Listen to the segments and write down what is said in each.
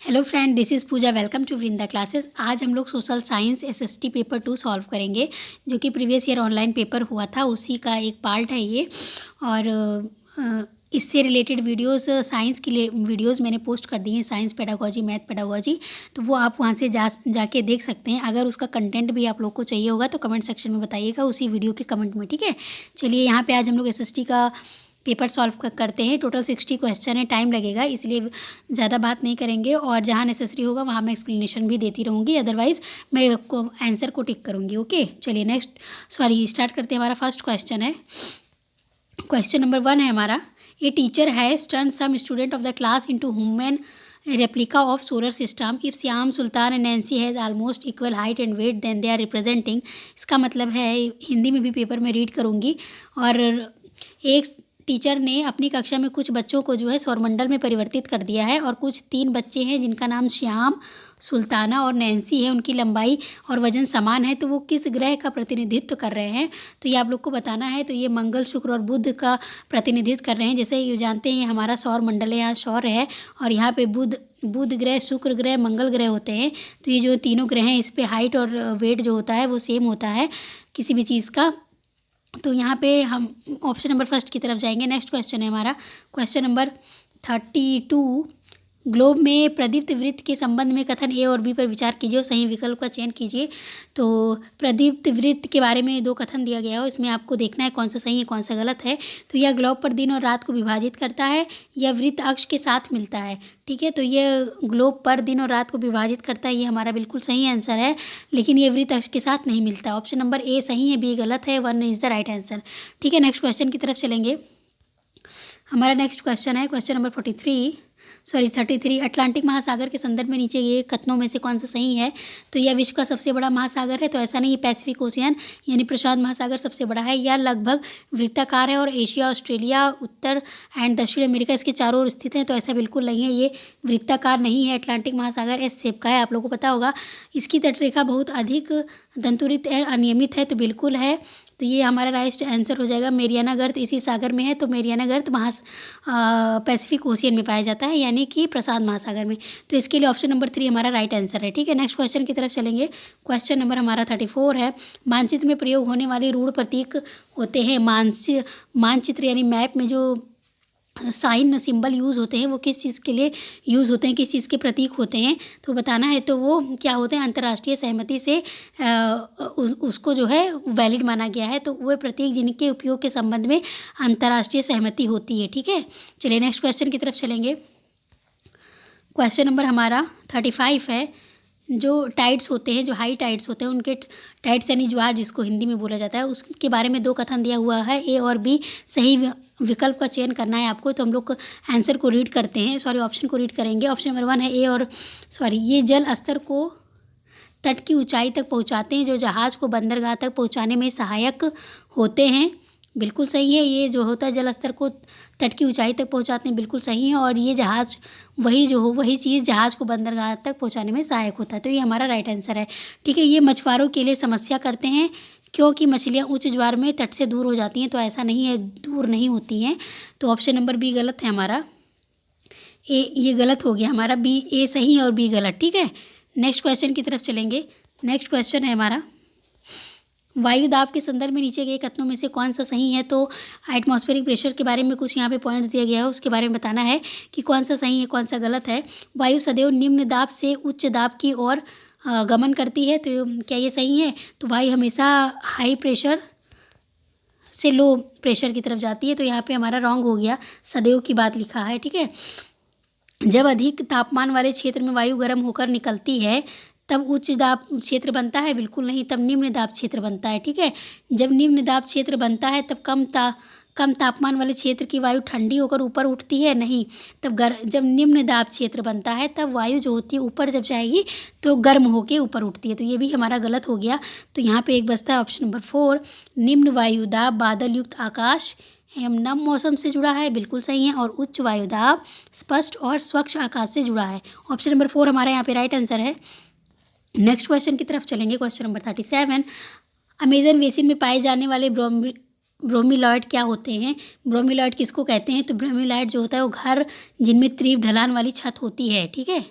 Hello friend, this is Pooja. Welcome to Vrinda classes. आज हम लोग social science SST paper 2 solve करेंगे, जो कि प्रीवियस ईयर ऑनलाइन पेपर हुआ था, उसी का एक पार्ट है ये। और इससे रिलेटेड वीडियोस, साइंस की वीडियोस मैंने पोस्ट कर दी हैं, साइंस पेडागोजी, मैथ पेडागोजी, तो वो आप वहाँ से जाके देख सकते हैं। अगर उसका कंटेंट भी आप लोग को चाहिए होगा तो कमेंट सेक्शन में बताइएगा, उसी वीडियो के कमेंट में, ठीक है। चलिए, यहाँ पे आज हम लोग एसएसटी का पेपर सॉल्व करते हैं। टोटल 60 क्वेश्चन है, टाइम लगेगा, इसलिए ज़्यादा बात नहीं करेंगे, और जहाँ नेसेसरी होगा वहाँ मैं एक्सप्लेनेशन भी देती रहूँगी, अदरवाइज़ मैं आंसर को टिक करूँगी। ओके, चलिए स्टार्ट करते हैं। हमारा फर्स्ट क्वेश्चन है, क्वेश्चन नंबर 1 है हमारा। A teacher has turn some student of the class into human replica of solar system. If Shyam, Sultan and Nancy has almost equal height and weight, then they are representing. इसका मतलब है, हिंदी में भी paper में read करूँगी। और एक टीचर ने अपनी कक्षा में कुछ बच्चों को जो है सौरमंडल में परिवर्तित कर दिया है, और कुछ 3 बच्चे हैं जिनका नाम श्याम, सुल्ताना और नैन्सी है, उनकी लंबाई और वजन समान है, तो वो किस ग्रह का प्रतिनिधित्व कर रहे हैं, तो ये आप लोग को बताना है। तो ये मंगल, शुक्र और बुध का प्रतिनिधित्व कर रहे हैं। जैसे ये जानते हैं, ये हमारा सौर मंडल है, यहाँ सौर है, और यहाँ पे बुध ग्रह, शुक्र ग्रह, मंगल ग्रह होते हैं। तो ये जो तीनों ग्रह हैं, इस पर हाइट और वेट जो होता है वो सेम होता है किसी भी चीज़ का। तो यहाँ पे हम ऑप्शन नंबर फर्स्ट की तरफ जाएंगे। नेक्स्ट क्वेश्चन है हमारा, क्वेश्चन नंबर 32। ग्लोब में प्रदीप्त वृत्त के संबंध में कथन ए और बी पर विचार कीजिए और सही विकल्प का चयन कीजिए। तो प्रदीप्त वृत्त के बारे में 2 कथन दिया गया हो, इसमें आपको देखना है कौन सा सही है कौन सा गलत है। तो यह ग्लोब पर दिन और रात को विभाजित करता है, यह वृत्त अक्ष के साथ मिलता है, ठीक है। तो ये ग्लोब पर दिन और रात को विभाजित करता है, ये हमारा बिल्कुल सही आंसर है, लेकिन ये वृत्त अक्ष के साथ नहीं मिलता। ऑप्शन नंबर ए सही है, बी गलत है, 1 इज़ द राइट आंसर, ठीक है। नेक्स्ट क्वेश्चन की तरफ चलेंगे। हमारा नेक्स्ट क्वेश्चन है, क्वेश्चन नंबर 33। अटलांटिक महासागर के संदर्भ में नीचे ये कथनों में से कौन सा सही है। तो यह विश्व का सबसे बड़ा महासागर है, तो ऐसा नहीं है। पैसिफिक ओशियन यानी प्रशांत महासागर सबसे बड़ा है, यह लगभग वृत्ताकार है, और एशिया, ऑस्ट्रेलिया, उत्तर एंड दक्षिण अमेरिका इसके चारों ओर स्थित है, तो ऐसा बिल्कुल नहीं है, ये वृत्ताकार नहीं है। अटलांटिक महासागर एस शेप का है, आप लोगों को पता होगा। इसकी तटरेखा बहुत अधिक दंतुरित और अनियमित है, तो बिल्कुल है। तो ये हमारा राइट आंसर हो जाएगा। मेरियाना गर्त इसी सागर में है, तो मेरियाना गर्त पैसिफिक ओशियन में पाया जाता है, यानी कि प्रशांत महासागर में। तो इसके लिए ऑप्शन नंबर 3 हमारा राइट आंसर है, ठीक है। नेक्स्ट क्वेश्चन की तरफ चलेंगे। क्वेश्चन नंबर हमारा 34 है। मानचित्र में प्रयोग होने वाले रूढ़ प्रतीक होते हैं। मानचित्र यानी मैप में जो साइन सिंबल यूज़ होते हैं, वो किस चीज़ के लिए यूज़ होते हैं, किस चीज़ के प्रतीक होते हैं, तो बताना है। तो वो क्या होते हैं, अंतर्राष्ट्रीय सहमति से उसको जो है वैलिड माना गया है, तो वो प्रतीक जिनके उपयोग के संबंध में अंतर्राष्ट्रीय सहमति होती है, ठीक है। चलिए नेक्स्ट क्वेश्चन की तरफ चलेंगे। क्वेश्चन नंबर हमारा 35 है। जो टाइड्स होते हैं, जो हाई टाइड्स होते हैं, उनके टाइड्स यानी ज्वार जिसको हिंदी में बोला जाता है, उसके बारे में 2 कथन दिया हुआ है, ए और बी। सही विकल्प का चयन करना है आपको। तो हम लोग आंसर को रीड करते हैं, ऑप्शन को रीड करेंगे। ऑप्शन नंबर 1 है ए और ये जल स्तर को तट की ऊंचाई तक पहुंचाते हैं, जो जहाज को बंदरगाह तक पहुंचाने में सहायक होते हैं, बिल्कुल सही है। ये जो होता है जल स्तर को तट की ऊंचाई तक पहुंचाते हैं, बिल्कुल सही है। और ये जहाज वही चीज़ जहाज को बंदरगाह तक पहुंचाने में सहायक होता है, तो ये हमारा राइट आंसर है, ठीक है। ये मछुआरों के लिए समस्या करते हैं, क्योंकि मछलियाँ उच्च ज्वार में तट से दूर हो जाती हैं, तो ऐसा नहीं है, दूर नहीं होती हैं। तो ऑप्शन नंबर बी गलत है हमारा। ये गलत हो गया हमारा, बी ए सही है और बी गलत, ठीक है। नेक्स्ट क्वेश्चन की तरफ चलेंगे। नेक्स्ट क्वेश्चन है हमारा, वायु दाब के संदर्भ में नीचे गए कथनों में से कौन सा सही है। तो एटमॉस्फेरिक प्रेशर के बारे में कुछ यहाँ पे पॉइंट्स दिया गया है, उसके बारे में बताना है कि कौन सा सही है कौन सा गलत है। वायु सदैव निम्न दाब से उच्च दाब की ओर गमन करती है, तो क्या ये सही है। तो वायु हमेशा हाई प्रेशर से लो प्रेशर की तरफ जाती है, तो यहाँ पे हमारा रॉन्ग हो गया, सदैव की बात लिखा है, ठीक है। जब अधिक तापमान वाले क्षेत्र में वायु गर्म होकर निकलती है, तब उच्च दाब क्षेत्र बनता है, बिल्कुल नहीं, तब निम्न दाब क्षेत्र बनता है, ठीक है। जब निम्न दाब क्षेत्र बनता है, तब कम तापमान वाले क्षेत्र की वायु ठंडी होकर ऊपर उठती है, नहीं। तब जब निम्न दाब क्षेत्र बनता है, तब वायु जो होती है ऊपर जब जाएगी तो गर्म होकर ऊपर उठती है, तो ये भी हमारा गलत हो गया। तो यहाँ पे एक बचता है ऑप्शन नंबर 4। निम्न वायु दाब बादल युक्त आकाश एवं नम मौसम से जुड़ा है, बिल्कुल सही है। और उच्च वायुदाब स्पष्ट और स्वच्छ आकाश से जुड़ा है, ऑप्शन नंबर 4 हमारा यहाँ पे राइट आंसर है। नेक्स्ट क्वेश्चन की तरफ चलेंगे। Question number 37। अमेजन बेसिन में पाए जाने वाले ब्रोमीलॉयड क्या होते हैं। ब्रोमीलॉयड किसको कहते हैं। तो ब्रोमीलॉयड जो होता है वो घर जिनमें तीव्र ढलान वाली छत होती है, ठीक है।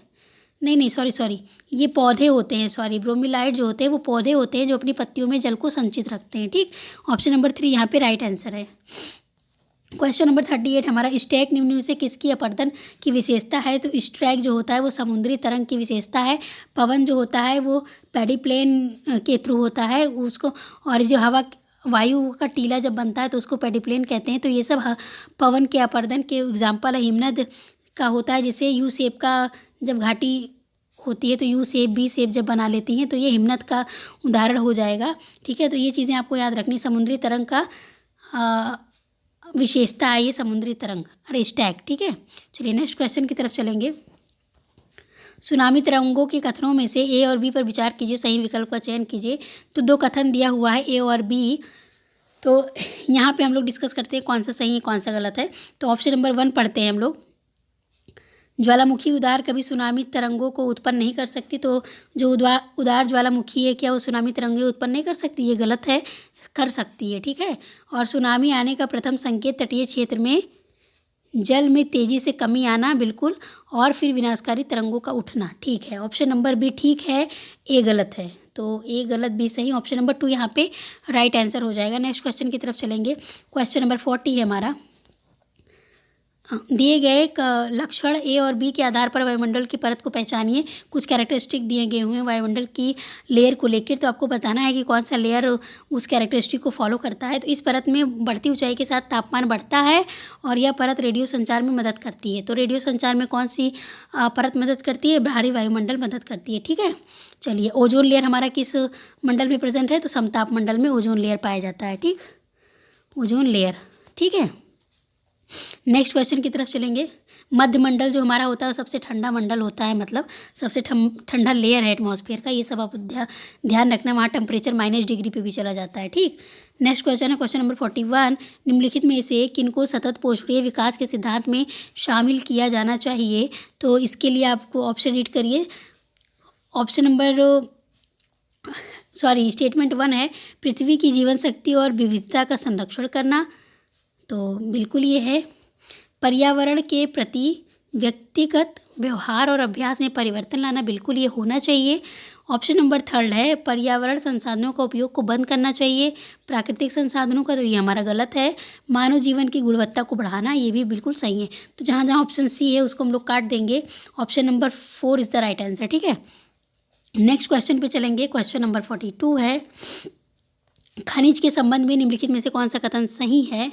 नहीं नहीं, सॉरी, ये पौधे होते हैं, सॉरी, ब्रोमीलाइड जो होते हैं वो पौधे होते हैं जो अपनी पत्तियों में जल को संचित रखते हैं। ठीक, ऑप्शन नंबर 3 यहाँ पे राइट आंसर है। क्वेश्चन नंबर 38 हमारा, स्टैक निम्न में से किसकी अपरदन की विशेषता है? तो स्ट्रैक जो होता है वो समुद्री तरंग की विशेषता है। पवन जो होता है वो पेडिप्लेन के थ्रू होता है उसको, और जो हवा वायु का टीला जब बनता है तो उसको पेडिप्लेन कहते हैं। तो ये सब पवन के अपरदन के एग्जाम्पल है। हिमनद का होता है जिसे यू शेप का, जब घाटी होती है तो यू शेप बी शेप जब बना लेती हैं तो ये हिमनद का उदाहरण हो जाएगा। ठीक है, तो ये चीज़ें आपको याद रखनी। समुद्री तरंग का विशेषता है ये समुद्री तरंग, अरे स्टैक। ठीक है, चलिए नेक्स्ट क्वेश्चन की तरफ चलेंगे। सुनामी तरंगों के कथनों में से ए और बी पर विचार कीजिए, सही विकल्प का चयन कीजिए। तो 2 कथन दिया हुआ है ए और बी, तो यहाँ पे हम लोग डिस्कस करते हैं कौन सा सही है कौन सा गलत है। तो ऑप्शन नंबर 1 पढ़ते हैं हम लोग। ज्वालामुखी उदार कभी सुनामी तरंगों को उत्पन्न नहीं कर सकती। तो जो उदार ज्वालामुखी है क्या वो सुनामी तरंगें उत्पन्न नहीं कर सकती? ये गलत है, कर सकती है। ठीक है, और सुनामी आने का प्रथम संकेत तटीय क्षेत्र में जल में तेजी से कमी आना, बिल्कुल, और फिर विनाशकारी तरंगों का उठना। ठीक है, ऑप्शन नंबर बी ठीक है, ए गलत है। तो ए गलत, बी सही। ऑप्शन नंबर 2 यहाँ पे राइट आंसर हो जाएगा। नेक्स्ट क्वेश्चन की तरफ चलेंगे। क्वेश्चन नंबर 40 है हमारा। दिए गए लक्षण ए और बी के आधार पर वायुमंडल की परत को पहचानिए। कुछ कैरेक्टरिस्टिक दिए गए हुए हैं वायुमंडल की लेयर को लेकर, तो आपको बताना है कि कौन सा लेयर उस कैरेक्टरिस्टिक को फॉलो करता है। तो इस परत में बढ़ती ऊंचाई के साथ तापमान बढ़ता है और यह परत रेडियो संचार में मदद करती है। तो रेडियो संचार में कौन सी परत मदद करती है? बाहरी वायुमंडल मदद करती है। ठीक है, चलिए, ओजोन लेयर हमारा किस मंडल में प्रेजेंट है? तो समताप मंडल में ओजोन लेयर पाया जाता है। ठीक, ओजोन लेयर। ठीक है, नेक्स्ट क्वेश्चन की तरफ चलेंगे। मध्य मंडल जो हमारा होता है सबसे ठंडा मंडल होता है, मतलब सबसे ठंडा लेयर है एटमॉस्फेयर का। ये सब आप ध्यान रखना, वहाँ टेम्परेचर -डिग्री पे भी चला जाता है। ठीक, नेक्स्ट क्वेश्चन है क्वेश्चन नंबर 41। निम्नलिखित में से किनको सतत पोषणीय विकास के सिद्धांत में शामिल किया जाना चाहिए? तो इसके लिए आपको ऑप्शन रीड करिए। ऑप्शन नंबर स्टेटमेंट 1 है पृथ्वी की जीवन शक्ति और विविधता का संरक्षण करना, तो बिल्कुल ये है। पर्यावरण के प्रति व्यक्तिगत व्यवहार और अभ्यास में परिवर्तन लाना, बिल्कुल ये होना चाहिए। ऑप्शन नंबर 3 है पर्यावरण संसाधनों का उपयोग को बंद करना चाहिए, प्राकृतिक संसाधनों का, तो ये हमारा गलत है। मानव जीवन की गुणवत्ता को बढ़ाना, ये भी बिल्कुल सही है। तो जहाँ जहाँ ऑप्शन सी है उसको हम लोग काट देंगे। Option number 4 is the right answer. ठीक है, नेक्स्ट क्वेश्चन पे चलेंगे। क्वेश्चन नंबर 42 है खनिज के संबंध में निम्नलिखित में से कौन सा कथन सही है?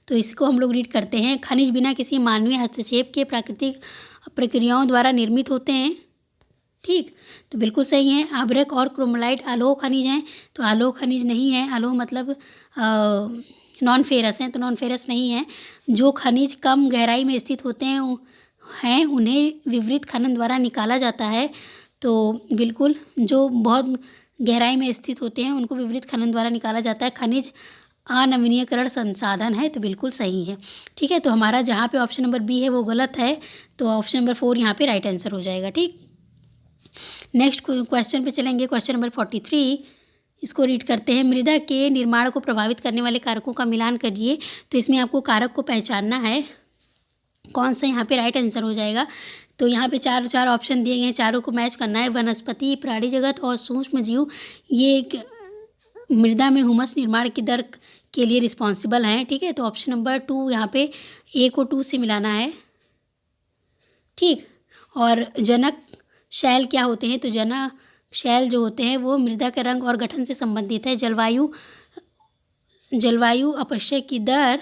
तो इसको हम लोग रीड करते हैं। खनिज बिना किसी मानवीय हस्तक्षेप के प्राकृतिक प्रक्रियाओं द्वारा निर्मित होते हैं। ठीक, तो बिल्कुल सही है। अभ्रक और क्रोमोलाइट अलोह खनिज हैं, तो अलोह खनिज नहीं है। अलोह मतलब नॉन फेरस हैं, तो नॉन फेरस नहीं है। जो खनिज कम गहराई में स्थित होते हैं उन्हें विवरित खनन द्वारा निकाला जाता है। तो बिल्कुल जो बहुत गहराई में स्थित होते हैं उनको विवरित खनन द्वारा निकाला जाता है। खनिज अनवीनीकरण संसाधन है, तो बिल्कुल सही है। ठीक है, तो हमारा जहाँ पे ऑप्शन नंबर बी है वो गलत है, तो ऑप्शन नंबर 4 यहाँ पे राइट आंसर हो जाएगा। ठीक, नेक्स्ट क्वेश्चन पे चलेंगे। क्वेश्चन नंबर 43, इसको रीड करते हैं। मृदा के निर्माण को प्रभावित करने वाले कारकों का मिलान करिए। तो इसमें आपको कारक को पहचानना है, कौन सा यहाँ पे राइट आंसर हो जाएगा। तो यहाँ पे चार ऑप्शन दिए गए हैं, चारों को मैच करना है। वनस्पति, प्राणी जगत और सूक्ष्म जीव ये मृदा में हुमस निर्माण की दर के लिए रिस्पॉन्सिबल हैं। ठीक है, तो ऑप्शन नंबर 2 यहाँ पे ए को 2 से मिलाना है। ठीक, और जनक शैल क्या होते हैं? तो जनक शैल जो होते हैं वो मृदा के रंग और गठन से संबंधित है। जलवायु अपक्षय की दर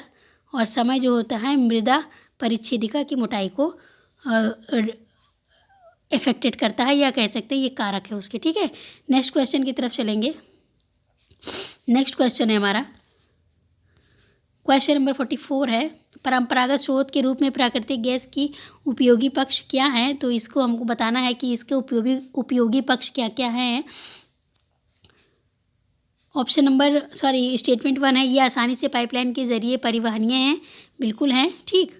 और समय जो होता है मृदा परिच्छेदिका की मोटाई को इफेक्टेड करता है, या कह सकते हैं ये कारक है उसके। ठीक है, नेक्स्ट क्वेश्चन की तरफ चलेंगे। नेक्स्ट क्वेश्चन है हमारा क्वेश्चन नंबर 44 है परंपरागत स्रोत के रूप में प्राकृतिक गैस की उपयोगी पक्ष क्या हैं? तो इसको हमको बताना है कि इसके उपयोगी पक्ष क्या क्या हैं। ऑप्शन नंबर स्टेटमेंट 1 है ये आसानी से पाइपलाइन के जरिए परिवहनीय हैं, बिल्कुल हैं। ठीक,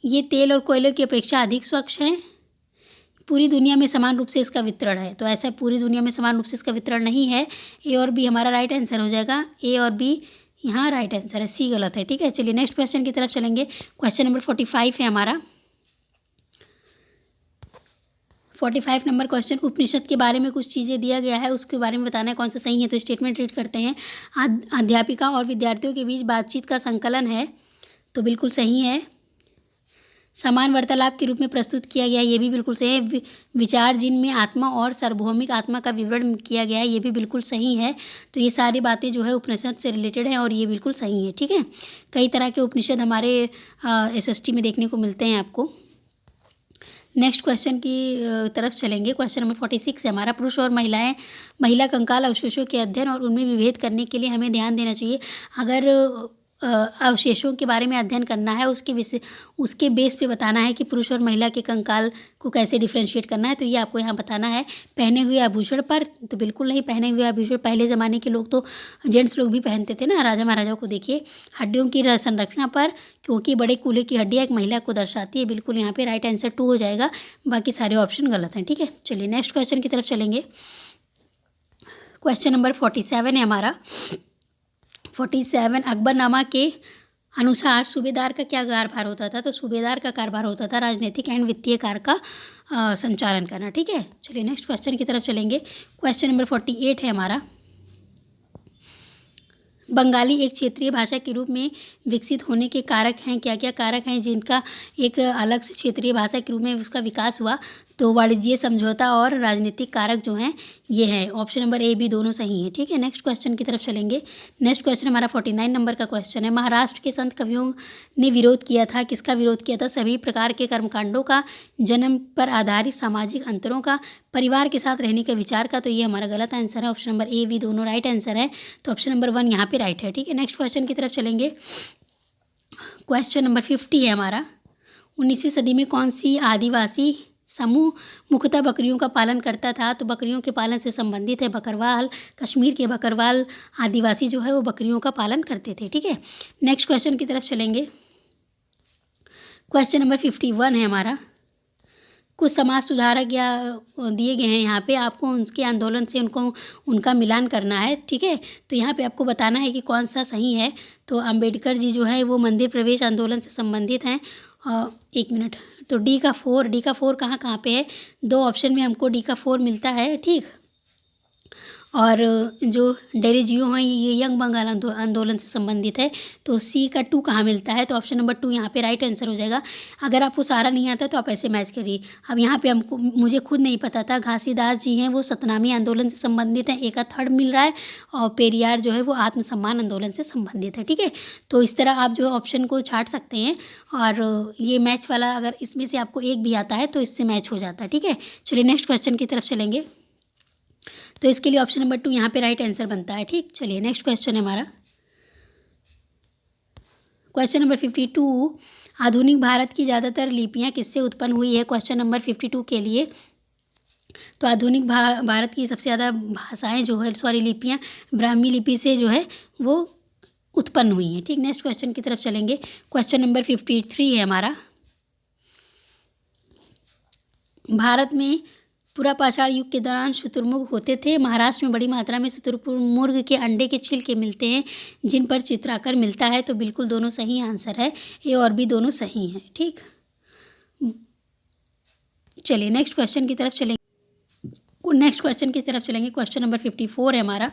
ये तेल और कोयले की अपेक्षा अधिक स्वच्छ हैं। पूरी दुनिया में समान रूप से इसका वितरण है, तो ऐसा पूरी दुनिया में समान रूप से इसका वितरण नहीं है। ए और बी हमारा राइट आंसर हो जाएगा। ए और बी यहाँ राइट आंसर है, सी गलत है। ठीक है, चलिए नेक्स्ट क्वेश्चन की तरफ चलेंगे। क्वेश्चन नंबर 45 है हमारा। 45 नंबर क्वेश्चन, उपनिषद के बारे में कुछ चीज़ें दिया गया है, उसके बारे में बताना है कौन सा सही है। तो स्टेटमेंट रीड करते हैं। अध्यापिका और विद्यार्थियों के बीच बातचीत का संकलन है, तो बिल्कुल सही है। समान वार्तालाप के रूप में प्रस्तुत किया गया है, ये भी बिल्कुल सही है। विचार जिनमें आत्मा और सार्वभौमिक आत्मा का विवरण किया गया है, ये भी बिल्कुल सही है। तो ये सारी बातें जो है उपनिषद से रिलेटेड हैं और ये बिल्कुल सही है। ठीक है, कई तरह के उपनिषद हमारे SST में देखने को मिलते हैं आपको। नेक्स्ट क्वेश्चन की तरफ चलेंगे। क्वेश्चन नंबर 46 है हमारा, पुरुष और महिला कंकाल अवशेषों के अध्ययन और उनमें विभेद करने के लिए हमें ध्यान देना चाहिए। अगर अवशेषों के बारे में अध्ययन करना है, उसके बेस पे बताना है कि पुरुष और महिला के कंकाल को कैसे डिफ्रेंशिएट करना है, तो ये आपको यहाँ बताना है। पहने हुए आभूषण पर, तो बिल्कुल नहीं, पहने हुए आभूषण पहले ज़माने के लोग तो जेंट्स लोग भी पहनते थे ना, राजा महाराजाओं को देखिए। हड्डियों की संरचना पर, क्योंकि बड़े कूल्हे की हड्डियाँ एक महिला को दर्शाती है, बिल्कुल यहाँ पे राइट आंसर 2 हो जाएगा, बाकी सारे ऑप्शन गलत हैं। ठीक है, चलिए नेक्स्ट क्वेश्चन की तरफ चलेंगे। क्वेश्चन नंबर 47 है हमारा। 47, अकबरनामा के अनुसार सूबेदार का क्या कार्यभार होता था? तो सूबेदार का कार्यभार होता था राजनीतिक एंड वित्तीय कार्य का संचालन करना। ठीक है, चलिए नेक्स्ट क्वेश्चन की तरफ चलेंगे। क्वेश्चन नंबर 48 है हमारा, बंगाली एक क्षेत्रीय भाषा के रूप में विकसित होने के कारक हैं। क्या क्या कारक हैं जिनका एक अलग से क्षेत्रीय भाषा के रूप में उसका विकास हुआ? तो वाणिज्य समझौता और राजनीतिक कारक जो हैं ये हैं। ऑप्शन नंबर ए, बी दोनों सही हैं। ठीक है, नेक्स्ट क्वेश्चन की तरफ चलेंगे। नेक्स्ट क्वेश्चन हमारा 49 नंबर का क्वेश्चन है, महाराष्ट्र के संत कवियों ने विरोध किया था, किसका विरोध किया था? सभी प्रकार के कर्मकांडों का, जन्म पर आधारित सामाजिक अंतरों का, परिवार के साथ रहने के विचार का। तो ये हमारा गलत आंसर है। ऑप्शन नंबर ए, बी दोनों राइट आंसर है, तो ऑप्शन नंबर 1 यहाँ पे राइट है। ठीक है, नेक्स्ट क्वेश्चन की तरफ चलेंगे। क्वेश्चन नंबर 50 है हमारा, 19वीं सदी में कौन सी आदिवासी समूह मुख्यतः बकरियों का पालन करता था? तो बकरियों के पालन से संबंधित है बकरवाल। कश्मीर के बकरवाल आदिवासी जो है वो बकरियों का पालन करते थे। ठीक है, नेक्स्ट क्वेश्चन की तरफ चलेंगे। क्वेश्चन नंबर 51 है हमारा, कुछ समाज सुधारक या दिए गए हैं यहाँ पे, आपको उनके आंदोलन से उनका मिलान करना है। ठीक है, तो यहाँ पे आपको बताना है कि कौन सा सही है। तो अंबेडकर जी जो है वो मंदिर प्रवेश आंदोलन से संबंधित हैं। 1 मिनट, तो डी का 4 कहाँ पे है? 2 ऑप्शन में हमको डी का 4 मिलता है। ठीक, और जो डेरिजियो हैं ये यंग बंगाल आंदोलन से संबंधित है। तो सी का 2 कहाँ मिलता है? तो ऑप्शन नंबर 2 यहाँ पे राइट आंसर हो जाएगा। अगर आपको सारा नहीं आता तो आप ऐसे मैच करिए। अब यहाँ पे मुझे खुद नहीं पता था, घासीदास जी हैं वो सतनामी आंदोलन से संबंधित हैं, एक का 3rd मिल रहा है, और पेरियार जो है वो आत्मसम्मान आंदोलन से संबंधित है। ठीक है, तो इस तरह आप जो ऑप्शन को छाट सकते हैं, और ये मैच वाला अगर इसमें से आपको एक भी आता है तो इससे मैच हो जाता है। ठीक है, चलिए नेक्स्ट क्वेश्चन की तरफ चलेंगे। तो इसके लिए ऑप्शन नंबर 2 यहाँ पे राइट आंसर बनता है। ठीक, चलिए नेक्स्ट क्वेश्चन है हमारा। क्वेश्चन नंबर 52, आधुनिक भारत की ज़्यादातर लिपियाँ किससे उत्पन्न हुई है? क्वेश्चन नंबर 52 के लिए, तो आधुनिक भारत की सबसे ज़्यादा भाषाएं जो है, लिपियाँ ब्राह्मी लिपि से जो है वो उत्पन्न हुई हैं। ठीक, नेक्स्ट क्वेश्चन की तरफ चलेंगे। क्वेश्चन नंबर 53 है हमारा, भारत में पुरापाषाण युग के दौरान शुतुरमुर्ग होते थे। महाराष्ट्र में बड़ी मात्रा में शुतुरमुर्ग के अंडे के छिलके मिलते हैं जिन पर चित्राकर मिलता है। तो बिल्कुल दोनों सही आंसर है, ए और बी दोनों सही हैं। ठीक, चलिए नेक्स्ट क्वेश्चन की तरफ चलेंगे। क्वेश्चन नंबर 54 है हमारा,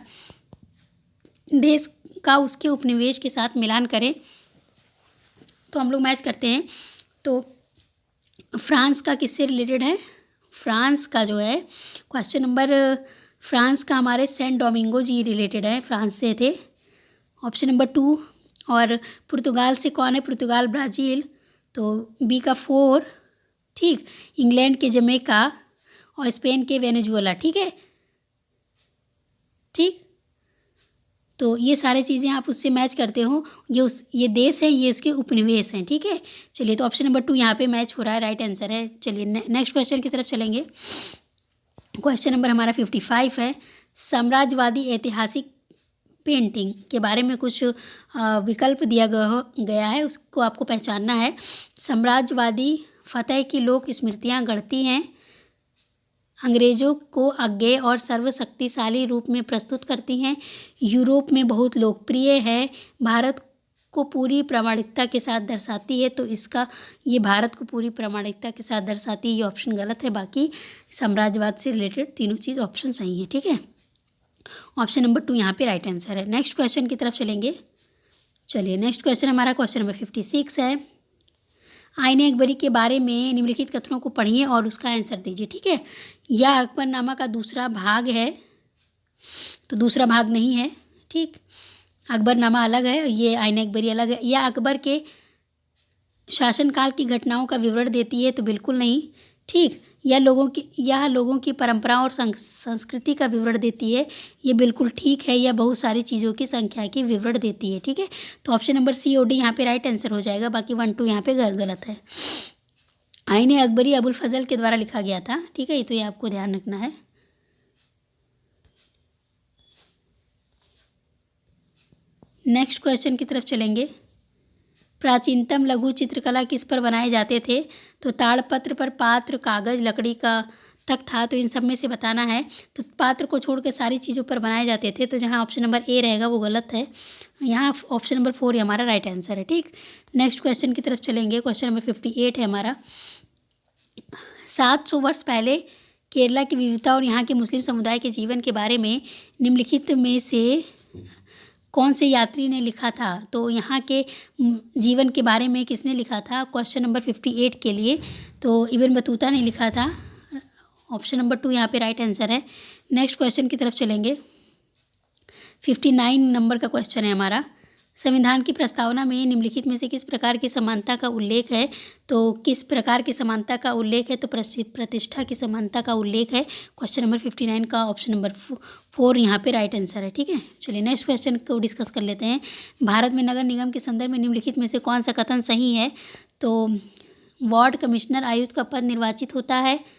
देश का उसके उपनिवेश के साथ मिलान करें। तो हम लोग मैच करते हैं। तो फ्रांस का किससे रिलेटेड है? फ्रांस का जो है क्वेश्चन नंबर, फ्रांस का हमारे सेंट डोमिंगो जी रिलेटेड है, फ्रांस से थे। ऑप्शन नंबर 2, और पुर्तगाल से कौन है? पुर्तगाल ब्राज़ील, तो बी का 4। ठीक, इंग्लैंड के जमैका और स्पेन के वेनेजुएला। ठीक है, ठीक, तो ये सारी चीज़ें आप उससे मैच करते हो, ये देश है, ये उसके उपनिवेश हैं। ठीक है, चलिए तो ऑप्शन नंबर 2 यहाँ पे मैच हो रहा है, राइट आंसर है। चलिए नेक्स्ट क्वेश्चन की तरफ चलेंगे। क्वेश्चन नंबर हमारा 55 है, साम्राज्यवादी ऐतिहासिक पेंटिंग के बारे में कुछ विकल्प दिया गया है, उसको आपको पहचानना है। साम्राज्यवादी फतह की लोक स्मृतियाँ गढ़ती हैं, अंग्रेज़ों को अज्ञेय और सर्वशक्तिशाली रूप में प्रस्तुत करती हैं, यूरोप में बहुत लोकप्रिय है, भारत को पूरी प्रामाणिकता के साथ दर्शाती है, तो इसका ये भारत को पूरी प्रामाणिकता के साथ दर्शाती है, ये ऑप्शन गलत है। बाकी साम्राज्यवाद से रिलेटेड तीनों चीज़ ऑप्शन सही है, ठीक है। ऑप्शन नंबर 2 यहाँ पे राइट आंसर है। नेक्स्ट क्वेश्चन की तरफ चलेंगे। चलिए नेक्स्ट क्वेश्चन हमारा क्वेश्चन नंबर 56 है। आईने अकबरी के बारे में निम्नलिखित कथनों को पढ़िए और उसका आंसर दीजिए, ठीक है। यह अकबरनामा का दूसरा भाग है, तो दूसरा भाग नहीं है, ठीक। अकबरनामा अलग है, ये आईने अकबरी अलग है। यह अकबर के शासनकाल की घटनाओं का विवरण देती है, तो बिल्कुल नहीं, ठीक। यह लोगों की परंपराओं और संस्कृति का विवरण देती है, ये बिल्कुल ठीक है। यह बहुत सारी चीज़ों की संख्या की विवरण देती है, ठीक है। तो ऑप्शन नंबर सी और डी यहाँ पे राइट आंसर हो जाएगा। बाकी 1 2 यहाँ पे गलत है। आईने अकबरी अबुल फजल के द्वारा लिखा गया था, ठीक है, ये तो ये आपको ध्यान रखना है। नेक्स्ट क्वेश्चन की तरफ चलेंगे। प्राचीनतम लघु चित्रकला किस पर बनाए जाते थे? तो ताड़पत्र पर पात्र, कागज, लकड़ी का तक था, तो इन सब में से बताना है। तो पात्र को छोड़ के सारी चीज़ों पर बनाए जाते थे, तो जहाँ ऑप्शन नंबर ए रहेगा वो गलत है। यहाँ ऑप्शन नंबर 4 ही हमारा राइट आंसर है, ठीक। नेक्स्ट क्वेश्चन की तरफ चलेंगे। क्वेश्चन नंबर 58 है हमारा। 700 वर्ष पहले केरला की विविधता और यहाँ के मुस्लिम समुदाय के जीवन के बारे में निम्नलिखित में से कौन से यात्री ने लिखा था? तो यहाँ के जीवन के बारे में किसने लिखा था क्वेश्चन नंबर 58 के लिए? तो इब्न बतूता ने लिखा था। ऑप्शन नंबर 2 यहाँ पे राइट आंसर है। नेक्स्ट क्वेश्चन की तरफ चलेंगे। 59 नंबर का क्वेश्चन है हमारा। संविधान की प्रस्तावना में निम्नलिखित में से किस प्रकार की समानता का उल्लेख है? तो किस प्रकार की समानता का उल्लेख है? तो प्रतिष्ठा की समानता का उल्लेख है। क्वेश्चन नंबर 59 का ऑप्शन नंबर 4 यहाँ पे राइट आंसर है, ठीक है। चलिए नेक्स्ट क्वेश्चन को डिस्कस कर लेते हैं। भारत में नगर निगम के संदर्भ में निम्नलिखित में से कौन सा कथन सही है? तो वार्ड कमिश्नर आयुक्त का पद निर्वाचित होता है,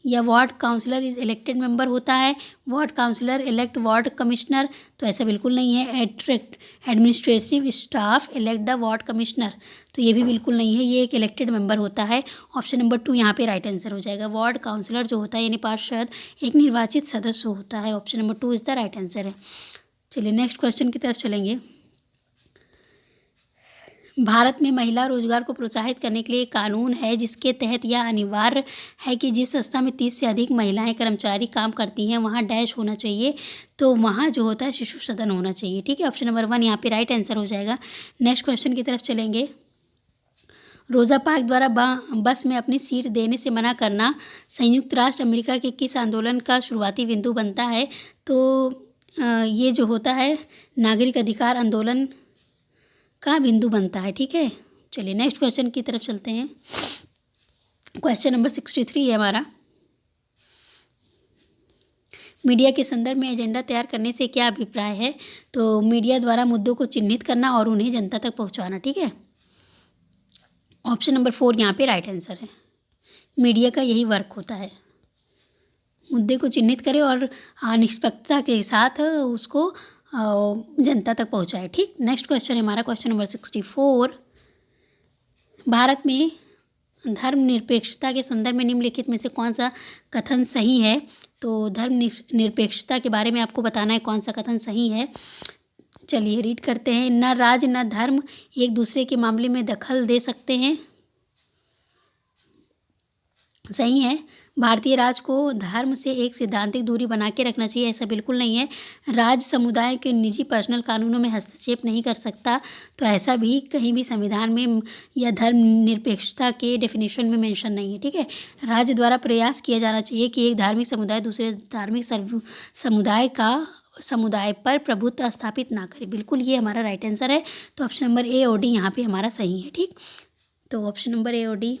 या ward councillor is elected member होता है, ward councillor elect ward commissioner, तो ऐसा बिल्कुल नहीं है। Administrative staff elect the ward commissioner, तो ये भी बिल्कुल नहीं है, ये एक इलेक्टेड मेंबर होता है। ऑप्शन नंबर 2 यहाँ पे राइट आंसर हो जाएगा। वार्ड काउंसलर जो होता है यानी पार्षद एक निर्वाचित सदस्य होता है। Option number 2 is the right answer है। चलिए नेक्स्ट क्वेश्चन की तरफ चलेंगे। भारत में महिला रोजगार को प्रोत्साहित करने के लिए एक कानून है जिसके तहत यह अनिवार्य है कि जिस संस्था में 30 से अधिक महिलाएं कर्मचारी काम करती हैं वहाँ डैश होना चाहिए, तो वहाँ जो होता है शिशु सदन होना चाहिए, ठीक है। ऑप्शन नंबर 1 यहाँ पे राइट आंसर हो जाएगा। नेक्स्ट क्वेश्चन की तरफ चलेंगे। रोजा पार्क द्वारा बस में अपनी सीट देने से मना करना संयुक्त राष्ट्र अमेरिका के किस आंदोलन का शुरुआती बिंदु बनता है? तो ये जो होता है नागरिक अधिकार आंदोलन का बिंदु बनता है, ठीक है। चलिए नेक्स्ट क्वेश्चन की तरफ चलते हैं। क्वेश्चन नंबर 63 है हमारा। मीडिया के संदर्भ में एजेंडा तैयार करने से क्या अभिप्राय है? तो मीडिया द्वारा मुद्दों को चिन्हित करना और उन्हें जनता तक पहुंचाना, ठीक है। ऑप्शन नंबर 4 यहाँ पे राइट आंसर है। मीडिया का यही वर्क होता है, मुद्दे को चिन्हित करे और निष्पक्षता के साथ उसको जनता तक पहुंचाए, ठीक। नेक्स्ट क्वेश्चन है हमारा क्वेश्चन नंबर 64। भारत में धर्मनिरपेक्षता के संदर्भ में निम्नलिखित में से कौन सा कथन सही है? तो धर्मनिरपेक्षता के बारे में आपको बताना है कौन सा कथन सही है। चलिए रीड करते हैं। न राज्य न धर्म एक दूसरे के मामले में दखल दे सकते हैं, सही है। भारतीय राज को धर्म से एक सैद्धांतिक दूरी बना के रखना चाहिए, ऐसा बिल्कुल नहीं है। राज्य समुदाय के निजी पर्सनल कानूनों में हस्तक्षेप नहीं कर सकता, तो ऐसा भी कहीं भी संविधान में या धर्मनिरपेक्षता के डेफिनेशन में मेंशन नहीं है, ठीक है। राज्य द्वारा प्रयास किया जाना चाहिए कि एक धार्मिक समुदाय दूसरे धार्मिक समुदाय पर प्रभुत्व स्थापित ना करे, बिल्कुल ये हमारा राइट आंसर है। तो ऑप्शन नंबर ए और डी यहाँ पे हमारा सही है, ठीक। तो ऑप्शन नंबर ए और डी,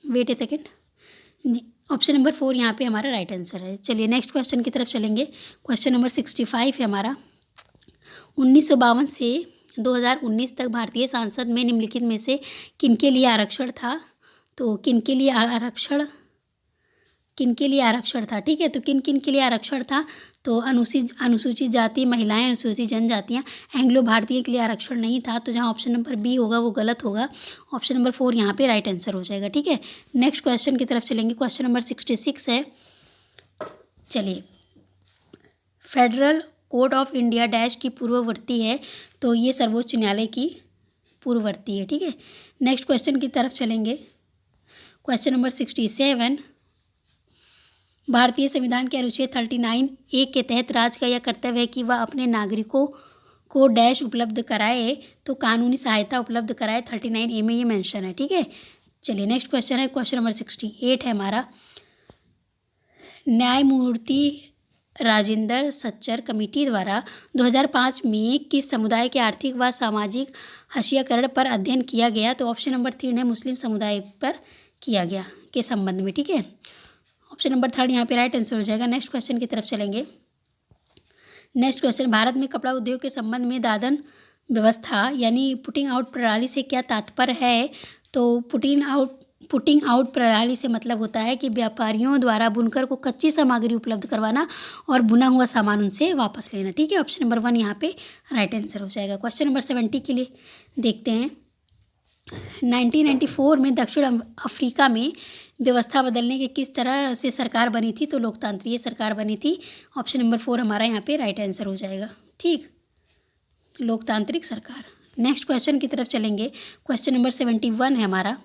वेट ए सेकेंड, ऑप्शन नंबर 4 यहाँ पे हमारा राइट आंसर है। चलिए नेक्स्ट क्वेश्चन की तरफ चलेंगे। क्वेश्चन नंबर 65 है हमारा। 1952 से 2019 तक भारतीय संसद में निम्नलिखित में से किनके लिए आरक्षण था? तो किनके लिए आरक्षण था, ठीक है। तो किन के लिए आरक्षण था? तो अनुसूचित जाति, महिलाएं, अनुसूचित जनजातियां, एंग्लो भारतीय के लिए आरक्षण नहीं था, तो जहां ऑप्शन नंबर बी होगा वो गलत होगा। ऑप्शन नंबर 4 यहाँ पे राइट आंसर हो जाएगा, ठीक है। नेक्स्ट क्वेश्चन की तरफ चलेंगे। क्वेश्चन नंबर 66 है। चलिए, federal code of India dash की पूर्ववर्ती है, तो तो ये सर्वोच्च न्यायालय की पूर्ववर्ती है। ठीक है, नेक्स्ट क्वेश्चन की तरफ चलेंगे। क्वेश्चन नंबर 67, भारतीय संविधान के अनुच्छेद 39(a) के तहत राज्य का यह कर्तव्य है कि वह अपने नागरिकों को डैश उपलब्ध कराए, तो कानूनी सहायता उपलब्ध कराए। 39(a) में ये मेंशन है। ठीक है, चलिए नेक्स्ट क्वेश्चन है, क्वेश्चन नंबर 68 है हमारा। न्यायमूर्ति राजेंद्र सच्चर कमेटी द्वारा 2005 में किस समुदाय के आर्थिक व सामाजिक हशीकरण पर अध्ययन किया गया? तो ऑप्शन नंबर 3 है मुस्लिम समुदाय पर किया गया के संबंध में। ठीक है, ऑप्शन नंबर 3 यहाँ पे राइट आंसर हो जाएगा। नेक्स्ट क्वेश्चन की तरफ चलेंगे। नेक्स्ट क्वेश्चन, भारत में कपड़ा उद्योग के संबंध में दादन व्यवस्था यानी पुटिंग आउट प्रणाली से क्या तात्पर्य है? तो पुटिंग आउट प्रणाली से मतलब होता है कि व्यापारियों द्वारा बुनकर को कच्ची सामग्री उपलब्ध करवाना और बुना हुआ सामान उनसे वापस लेना। ठीक है, ऑप्शन नंबर 1 यहाँ पे राइट आंसर हो जाएगा। क्वेश्चन नंबर 70 के लिए देखते हैं। 1994 में दक्षिण अफ्रीका में व्यवस्था बदलने के किस तरह से सरकार बनी थी? तो लोकतांत्रिक सरकार बनी थी। ऑप्शन नंबर 4 हमारा यहाँ पे राइट आंसर हो जाएगा। ठीक, लोकतांत्रिक सरकार। नेक्स्ट क्वेश्चन की तरफ चलेंगे। क्वेश्चन नंबर 71 है हमारा।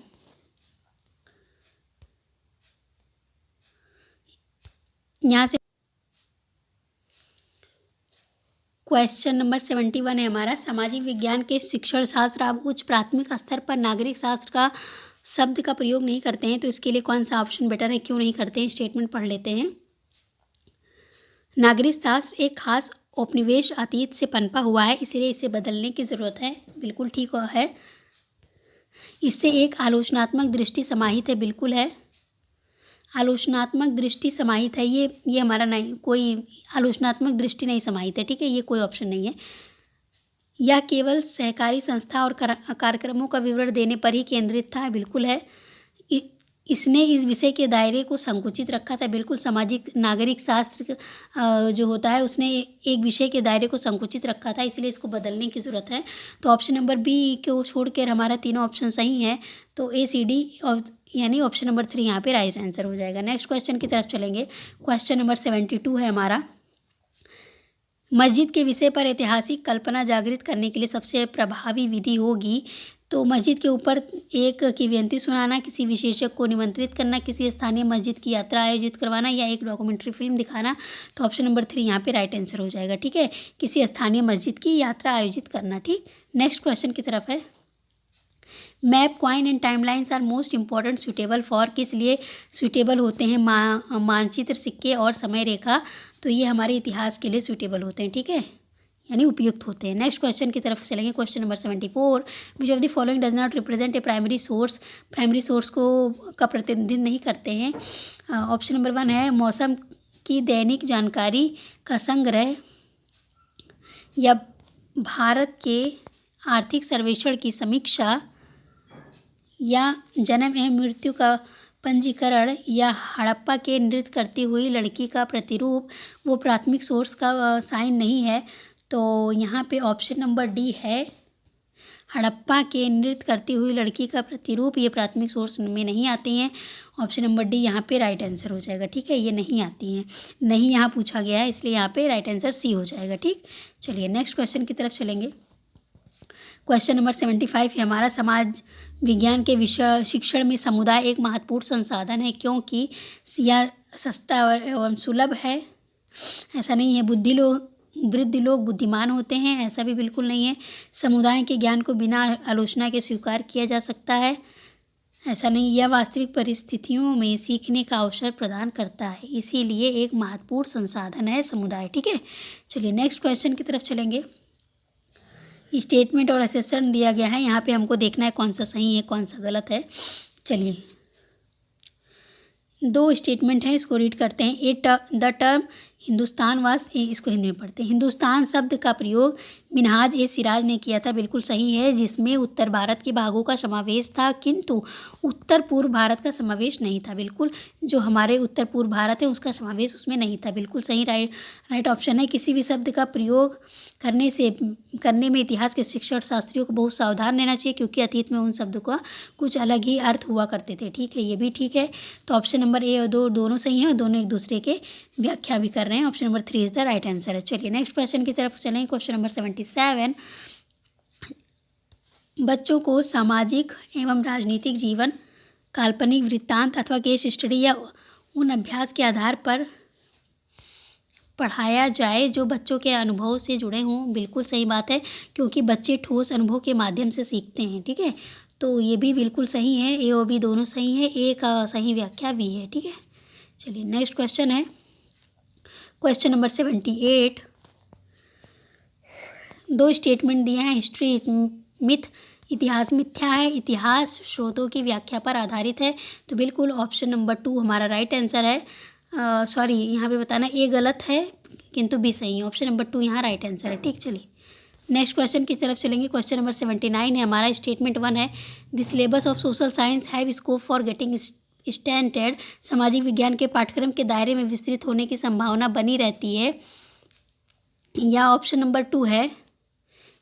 यहाँ से क्वेश्चन नंबर 71 है हमारा। सामाजिक विज्ञान के शिक्षण शास्त्र अब उच्च प्राथमिक स्तर पर नागरिक शास्त्र का शब्द का प्रयोग नहीं करते हैं, तो इसके लिए कौन सा ऑप्शन बेटर है, क्यों नहीं करते हैं? स्टेटमेंट पढ़ लेते हैं। नागरिक शास्त्र एक खास औपनिवेश अतीत से पनपा हुआ है, इसलिए इसे बदलने की ज़रूरत है। बिल्कुल ठीक है। इससे एक आलोचनात्मक दृष्टि समाहित है। बिल्कुल है, आलोचनात्मक दृष्टि समाहित है। ये हमारा नहीं, कोई आलोचनात्मक दृष्टि नहीं समाहित है। ठीक है, ये कोई ऑप्शन नहीं है। यह केवल सहकारी संस्था और कार्यक्रमों का विवरण देने पर ही केंद्रित था। बिल्कुल है। इसने इस विषय के दायरे को संकुचित रखा था। बिल्कुल, सामाजिक नागरिक शास्त्र जो होता है उसने एक विषय के दायरे को संकुचित रखा था, इसलिए इसको बदलने की ज़रूरत है। तो ऑप्शन नंबर बी को छोड़कर हमारा तीनों ऑप्शन सही हैं, तो ACD यानी ऑप्शन नंबर 3 यहाँ पे राइट आंसर हो जाएगा। नेक्स्ट क्वेश्चन की तरफ चलेंगे। क्वेश्चन नंबर 72 है हमारा। मस्जिद के विषय पर ऐतिहासिक कल्पना जागृत करने के लिए सबसे प्रभावी विधि होगी? तो मस्जिद के ऊपर एक किंवदंती सुनाना, किसी विशेषज्ञ को निमंत्रित करना, किसी स्थानीय मस्जिद की यात्रा आयोजित करवाना या एक डॉक्यूमेंट्री फिल्म दिखाना। तो ऑप्शन नंबर 3 यहाँ पे राइट आंसर हो जाएगा। ठीक है, किसी स्थानीय मस्जिद की यात्रा आयोजित करना। ठीक, नेक्स्ट क्वेश्चन की तरफ है। Map, coin and timelines are most important suitable for, किस लिए सुटेबल होते हैं? मानचित्र, सिक्के और समय रेखा। तो ये हमारे इतिहास के लिए सुटेबल होते हैं। ठीक है, यानी उपयुक्त होते हैं। नेक्स्ट क्वेश्चन की तरफ चलेंगे। Question number 74, which of the following does not represent a primary source? Primary source को का प्रतिनिधित्व नहीं करते हैं। ऑप्शन नंबर 1 है मौसम की दैनिक जानकारी का संग्रह, या भारत के आर्थिक सर्वेक्षण की समीक्षा, या जन्म एवं मृत्यु का पंजीकरण, या हड़प्पा के नृत्य करती हुई लड़की का प्रतिरूप। वो प्राथमिक सोर्स का साइन नहीं है, तो यहाँ पे ऑप्शन नंबर डी है, हड़प्पा के नृत्य करती हुई लड़की का प्रतिरूप। ये प्राथमिक सोर्स में नहीं आती हैं। ऑप्शन नंबर डी यहाँ पे राइट आंसर हो जाएगा। ठीक है, ये नहीं आती हैं, नहीं यहाँ पूछा गया है, इसलिए यहाँ पे राइट आंसर सी हो जाएगा। ठीक, चलिए नेक्स्ट क्वेश्चन की तरफ चलेंगे। क्वेश्चन नंबर 75 है हमारा। समाज विज्ञान के विषय शिक्षण में समुदाय एक महत्वपूर्ण संसाधन है, क्योंकि यह सस्ता एवं सुलभ है। ऐसा नहीं है। वृद्ध लोग बुद्धिमान होते हैं, ऐसा भी बिल्कुल नहीं है। समुदाय के ज्ञान को बिना आलोचना के स्वीकार किया जा सकता है, ऐसा नहीं। यह वास्तविक परिस्थितियों में सीखने का अवसर प्रदान करता है, इसीलिए एक महत्वपूर्ण संसाधन है समुदाय। ठीक है, चलिए नेक्स्ट क्वेश्चन की तरफ चलेंगे। स्टेटमेंट और असेसन दिया गया है, यहाँ पे हमको देखना है कौन सा सही है कौन सा गलत है। चलिए, 2 स्टेटमेंट हैं, इसको रीड करते हैं। द टर्म हिंदुस्तान वास, इसको हिंदी में पढ़ते हैं। हिंदुस्तान शब्द का प्रयोग मिनहाज ए सिराज ने किया था। बिल्कुल सही है, जिसमें उत्तर भारत के भागों का समावेश था, किंतु उत्तर पूर्व भारत का समावेश नहीं था। बिल्कुल, जो हमारे उत्तर पूर्व भारत है उसका समावेश उसमें नहीं था। बिल्कुल सही राइट ऑप्शन है। किसी भी शब्द का प्रयोग करने में इतिहास के शिक्षक शास्त्रियों को बहुत सावधान रहना चाहिए, क्योंकि अतीत में उन शब्दों का कुछ अलग ही अर्थ हुआ करते थे। ठीक है, ये भी ठीक है। तो ऑप्शन नंबर ए और 2 दोनों सही हैं, और दोनों एक दूसरे के व्याख्या भी कर रहे हैं। Option number 3 is the right answer है। चलिए नेक्स्ट क्वेश्चन की तरफ चलें। क्वेश्चन नंबर 77, बच्चों को सामाजिक एवं राजनीतिक जीवन, काल्पनिक वृत्तांत अथवा केस स्टडी या उन अभ्यास के आधार पर पढ़ाया जाए जो बच्चों के अनुभव से जुड़े हों। बिल्कुल सही बात है, क्योंकि बच्चे ठोस अनुभव के माध्यम से सीखते हैं। ठीक है, तो ये भी बिल्कुल सही है, ए और बी दोनों सही है, ए का सही व्याख्या भी है। ठीक है, चलिए नेक्स्ट क्वेश्चन है क्वेश्चन नंबर 78। दो स्टेटमेंट दिए हैं, हिस्ट्री मिथ, इतिहास मिथ्या है, इतिहास स्रोतों की व्याख्या पर आधारित है। तो बिल्कुल ऑप्शन नंबर 2 हमारा राइट आंसर है। सॉरी, यहाँ पे बताना ए गलत है किंतु बी सही है। ऑप्शन नंबर 2 यहाँ राइट आंसर है। ठीक, चलिए नेक्स्ट क्वेश्चन की तरफ चलेंगे। क्वेश्चन नंबर 79 है हमारा। स्टेटमेंट 1 है, the syllabus of social science have scope for getting standard. सामाजिक विज्ञान के पाठ्यक्रम के दायरे में विस्तृत होने की संभावना बनी रहती है। या ऑप्शन नंबर 2 है,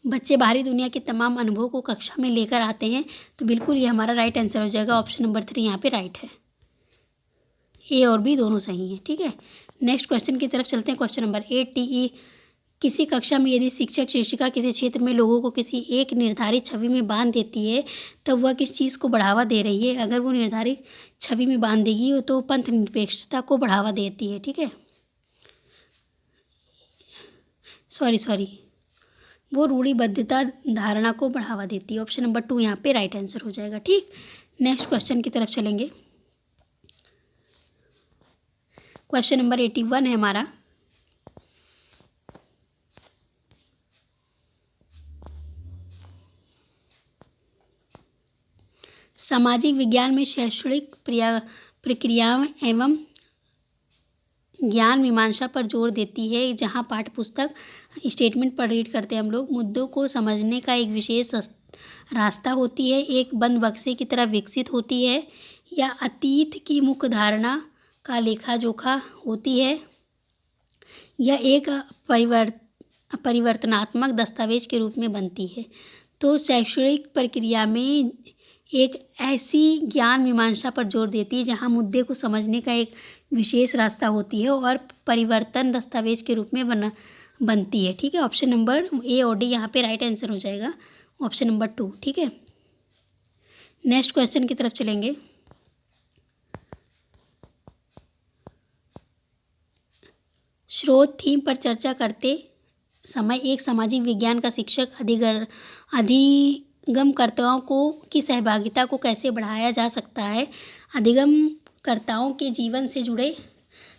बच्चे बाहरी दुनिया के तमाम अनुभवों को कक्षा में लेकर आते हैं। तो बिल्कुल ये हमारा राइट आंसर हो जाएगा। ऑप्शन नंबर 3 यहाँ पे राइट है। ए और बी दोनों सही हैं। ठीक है, नेक्स्ट क्वेश्चन की तरफ चलते हैं। क्वेश्चन नंबर 8 टीई, किसी कक्षा में यदि शिक्षक शिक्षिका किसी क्षेत्र में लोगों को किसी एक निर्धारित छवि में बांध देती है, तब वह किस चीज़ को बढ़ावा दे रही है। अगर वो निर्धारित छवि में बांध देगी तो पंथ निरपेक्षता को बढ़ावा देती है। ठीक है, सॉरी, वो रूढ़िबद्धता धारणा को बढ़ावा देती है। ऑप्शन नंबर 2 यहाँ पे राइट आंसर हो जाएगा। ठीक, नेक्स्ट क्वेश्चन की तरफ चलेंगे। क्वेश्चन नंबर 81 है हमारा। सामाजिक विज्ञान में शैक्षणिक प्रक्रियाओं एवं ज्ञान मीमांसा पर जोर देती है। जहाँ पाठ्य पुस्तक स्टेटमेंट पर रीड करते हैं हम लोग, मुद्दों को समझने का एक विशेष रास्ता होती है, एक बंद बक्से की तरह विकसित होती है, या अतीत की मुख्य धारणा का लेखा जोखा होती है, या एक परिवर्तनात्मक दस्तावेज के रूप में बनती है। तो शैक्षणिक प्रक्रिया में एक ऐसी ज्ञान मीमांसा पर जोर देती है जहाँ मुद्दे को समझने का एक विशेष रास्ता होती है और परिवर्तन दस्तावेज के रूप में बनती है। ठीक है, ऑप्शन नंबर ए और डी यहाँ पे राइट आंसर हो जाएगा। Option number 2। ठीक है, नेक्स्ट क्वेश्चन की तरफ चलेंगे। स्रोत थीम पर चर्चा करते समय एक सामाजिक विज्ञान का शिक्षक अधिगमकर्ताओं की सहभागिता को कैसे बढ़ाया जा सकता है। अधिगमकर्ताओं के जीवन से जुड़े।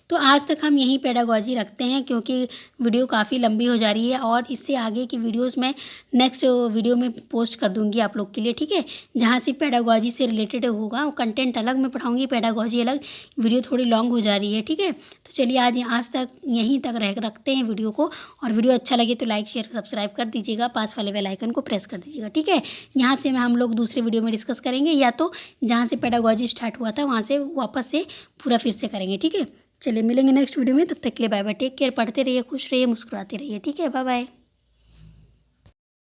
तो आज तक हम यही पेडागॉजी रखते हैं, क्योंकि वीडियो काफ़ी लंबी हो जा रही है और इससे आगे की वीडियोस मैं नेक्स्ट वीडियो में पोस्ट कर दूंगी आप लोग के लिए। ठीक है, जहाँ से पेडागॉजी से रिलेटेड होगा, वो कंटेंट अलग मैं पढ़ाऊंगी, पेडागॉजी अलग। वीडियो थोड़ी लॉन्ग हो जा रही है। ठीक है, तो चलिए आज तक यहीं तक रखते हैं वीडियो को। और वीडियो अच्छा लगे तो लाइक शेयर सब्सक्राइब कर दीजिएगा, पास वाले बेल आइकन को प्रेस कर दीजिएगा। ठीक है, यहाँ से हम लोग दूसरे वीडियो में डिस्कस करेंगे, या तो जहाँ से पेडागॉजी स्टार्ट हुआ था वहाँ से वापस से पूरा फिर से करेंगे। ठीक है, चलिए मिलेंगे नेक्स्ट वीडियो में। तब तक के लिए बाय बाय, टेक केयर, पढ़ते रहिए, खुश रहिए, मुस्कुराते रहिए। ठीक है, बाय बाय।